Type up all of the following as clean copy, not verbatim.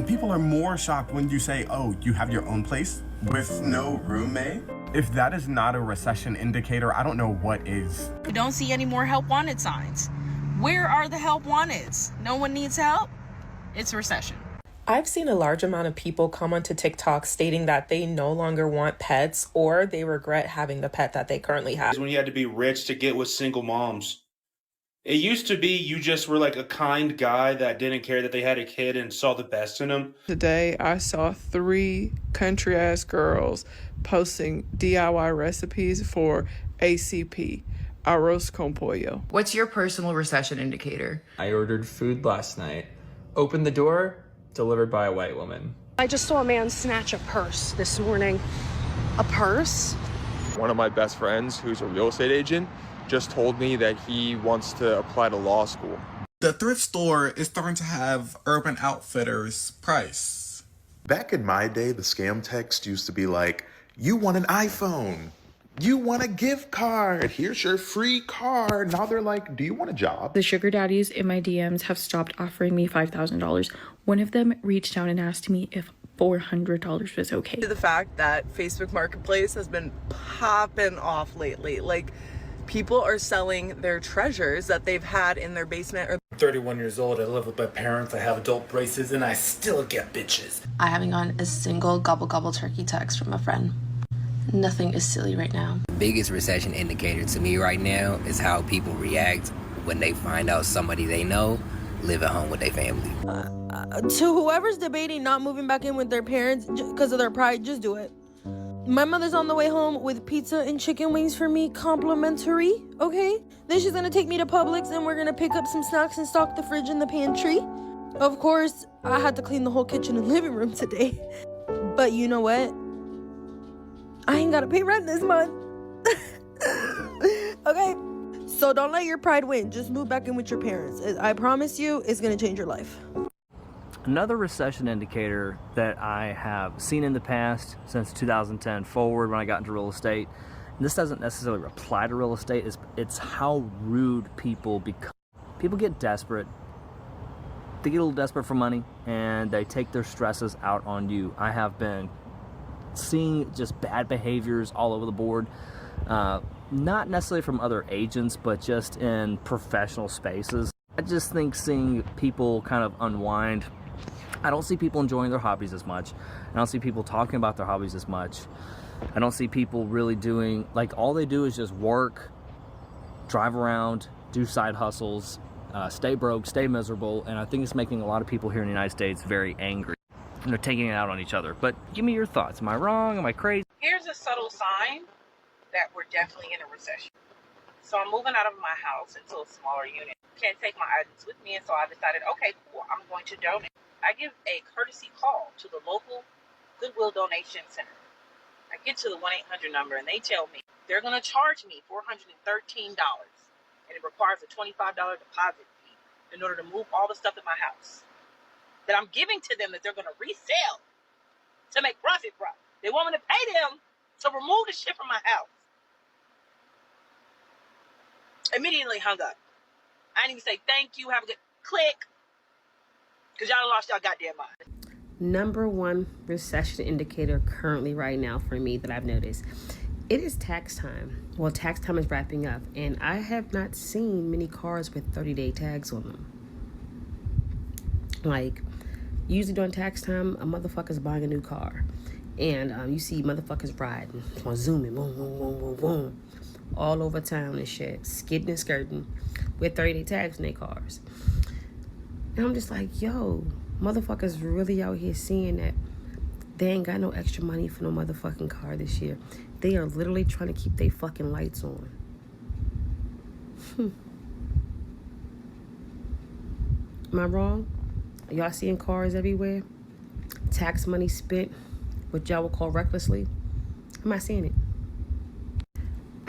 people are more shocked when you say, oh, you have your own place with no roommate. If that is not a recession indicator, I don't know what is. We don't see any more help wanted signs. Where are the help wanteds? No one needs help? It's a recession. I've seen a large amount of people come onto TikTok stating that they no longer want pets or they regret having the pet that they currently have. When you had to be rich to get with single moms. It used to be you just were like a kind guy that didn't care that they had a kid and saw the best in them. Today, I saw 3 country-ass girls posting DIY recipes for ACP, arroz con pollo. What's your personal recession indicator? I ordered food last night. Opened the door, delivered by a white woman. I just saw a man snatch a purse this morning. A purse? One of my best friends, who's a real estate agent, just told me that he wants to apply to law school. The thrift store is starting to have Urban Outfitters price. Back in my day, the scam text used to be like, you want an iPhone, you want a gift card, here's your free card. Now they're like, do you want a job? The sugar daddies in my DMs have stopped offering me $5,000. One of them reached out and asked me if $400 was okay. The fact that Facebook Marketplace has been popping off lately, like people are selling their treasures that they've had in their basement. I'm 31 years old, I live with my parents, I have adult braces, and I still get bitches. I haven't gotten a single gobble gobble turkey text from a friend. Nothing is silly right now. The biggest recession indicator to me right now is how people react when they find out somebody they know live at home with their family. To whoever's debating not moving back in with their parents because of their pride, just do it. My mother's on the way home with pizza and chicken wings for me, complimentary, okay? Then she's gonna take me to Publix and we're gonna pick up some snacks and stock the fridge and the pantry. Of course, I had to clean the whole kitchen and living room today. But you know what? I ain't gotta pay rent this month. Okay? So don't let your pride win. Just move back in with your parents. I promise you, it's gonna change your life. Another recession indicator that I have seen in the past since 2010 forward when I got into real estate, and this doesn't necessarily apply to real estate, it's how rude people become. People get desperate. They get a little desperate for money and they take their stresses out on you. I have been seeing just bad behaviors all over the board, not necessarily from other agents, but just in professional spaces. I just think seeing people kind of unwind. I don't see people enjoying their hobbies as much. I don't see people talking about their hobbies as much. I don't see people really doing, like, all they do is just work, drive around, do side hustles, stay broke, stay miserable, and I think it's making a lot of people here in the United States very angry. And they're taking it out on each other. But give me your thoughts. Am I wrong? Am I crazy? Here's a subtle sign that we're definitely in a recession. So I'm moving out of my house into a smaller unit. Can't take my items with me, and so I decided, okay, cool, I'm going to donate. I give a courtesy call to the local Goodwill donation center. I get to the 1-800 number, and they tell me they're going to charge me $413, and it requires a $25 deposit fee in order to move all the stuff in my house that I'm giving to them that they're going to resell to make profit from. They want me to pay them to remove the shit from my house. Immediately hung up. I didn't even say thank you, have a good click, because y'all lost y'all goddamn mind. Number one recession indicator currently right now for me that I've noticed, it is tax time. Well, tax time is wrapping up, and I have not seen many cars with 30-day tags on them. Like, usually during tax time, a motherfucker's buying a new car, and you see motherfuckers riding, zooming, boom, boom, boom, boom, boom, all over town and shit, skidding and skirting with 30-day tags in their cars. And I'm just like, yo, motherfuckers really out here seeing that they ain't got no extra money for no motherfucking car this year. They are literally trying to keep their fucking lights on. Am I wrong? Y'all seeing cars everywhere? Tax money spent, what y'all would call recklessly? I'm not seeing it.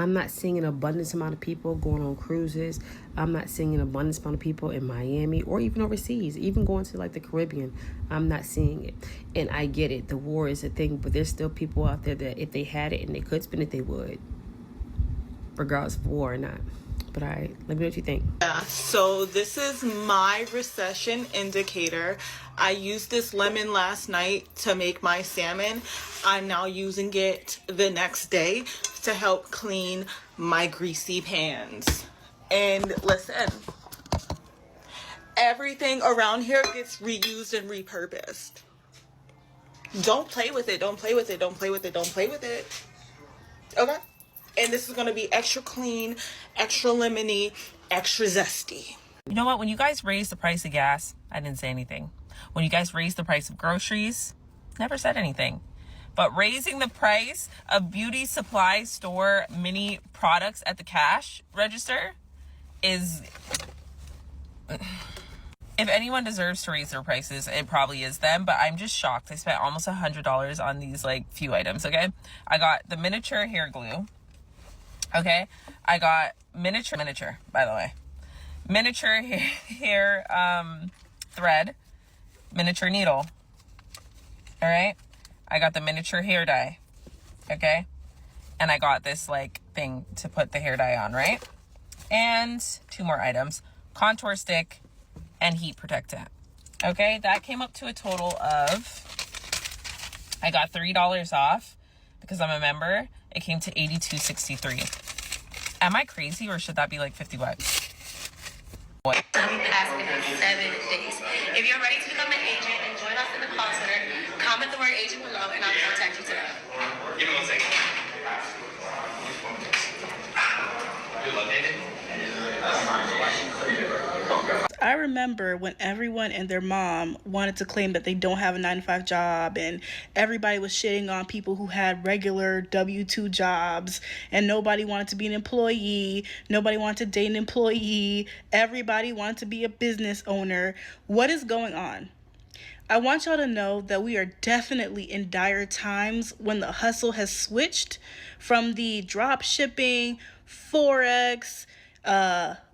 I'm not seeing an abundance amount of people going on cruises. I'm not seeing an abundance amount of people in Miami or even overseas, even going to like the Caribbean. I'm not seeing it. And I get it. The war is a thing, but there's still people out there that if they had it and they could spend it, they would, regardless of war or not. But all right, let me know what you think. Yeah, so this is my recession indicator. I used this lemon last night to make my salmon. I'm now using it the next day to help clean my greasy pans. And listen, everything around here gets reused and repurposed. Don't play with it. Don't play with it. Don't play with it. Don't play with it. Okay? And this is going to be extra clean, extra lemony, extra zesty. You know what? When you guys raised the price of gas, I didn't say anything. When you guys raised the price of groceries, never said anything. But raising the price of beauty supply store mini products at the cash register is... If anyone deserves to raise their prices, it probably is them, but I'm just shocked. I spent almost $100 on these few items, okay? I got the miniature hair glue, okay? I got miniature, by the way. Miniature hair thread, miniature needle, all right? I got the miniature hair dye, okay? And I got this thing to put the hair dye on, right? And 2 more items, contour stick, and heat protectant. Okay, that came up to a total of, I got $3 off because I'm a member. It came to $82.63. Am I crazy, or should that be $50? What? Past 7 days. If you're ready to become an agent and join us in the call center, comment the word agent below and I'll contact you today. Give me 1 second. You located? I remember when everyone and their mom wanted to claim that they don't have a 9-to-5 job, and everybody was shitting on people who had regular W-2 jobs, and nobody wanted to be an employee, nobody wanted to date an employee, everybody wanted to be a business owner. What is going on? I want y'all to know that we are definitely in dire times when the hustle has switched from the drop shipping, Forex,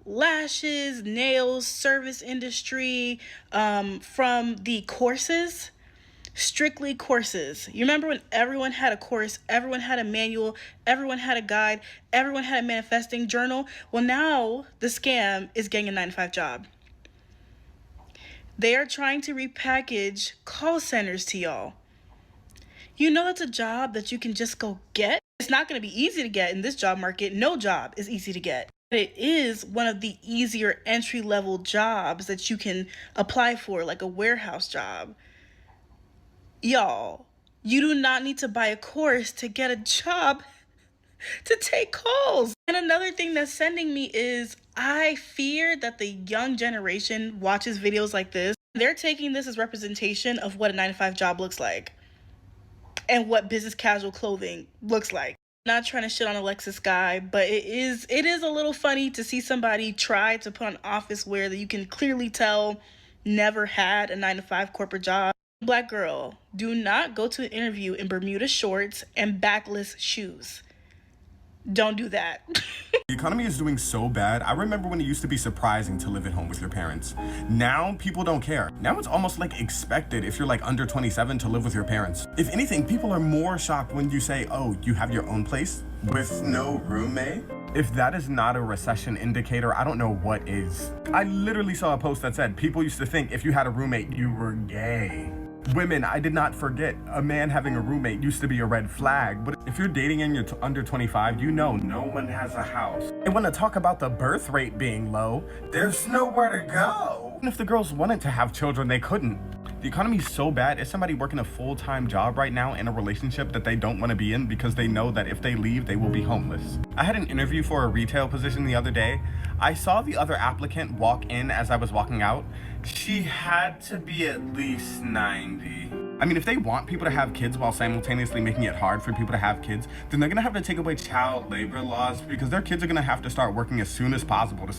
lashes, nails, service industry, from the courses, strictly courses. You remember when everyone had a course, everyone had a manual, everyone had a guide, everyone had a manifesting journal? Well, now the scam is getting a 9-to-5 job. They are trying to repackage call centers to y'all. You know that's a job that you can just go get? It's not going to be easy to get in this job market. No job is easy to get. It is one of the easier entry-level jobs that you can apply for, like a warehouse job. Y'all, you do not need to buy a course to get a job to take calls. And another thing that's sending me is I fear that the young generation watches videos like this. They're taking this as representation of what a 9-to-5 job looks like and what business casual clothing looks like. Not trying to shit on Alexis Guy, but it is a little funny to see somebody try to put on office wear that you can clearly tell never had a 9-to-5 corporate job. Black girl, do not go to an interview in Bermuda shorts and backless shoes. Don't do that. The economy is doing so bad. I remember when it used to be surprising to live at home with your parents. Now, people don't care. Now it's almost expected if you're under 27 to live with your parents. If anything, people are more shocked when you say, oh, you have your own place with no roommate. If that is not a recession indicator, I don't know what is. I literally saw a post that said people used to think if you had a roommate, you were gay. Women, I did not forget, a man having a roommate used to be a red flag, but if you're dating and you're under 25, you know no one has a house. They want to talk about the birth rate being low. There's nowhere to go. And if the girls wanted to have children, they couldn't. The economy is so bad. Is somebody working a full-time job right now in a relationship that they don't want to be in because they know that if they leave, they will be homeless? I had an interview for a retail position the other day. I saw the other applicant walk in as I was walking out. She had to be at least 90. I mean, if they want people to have kids while simultaneously making it hard for people to have kids, then they're gonna have to take away child labor laws because their kids are gonna have to start working as soon as possible to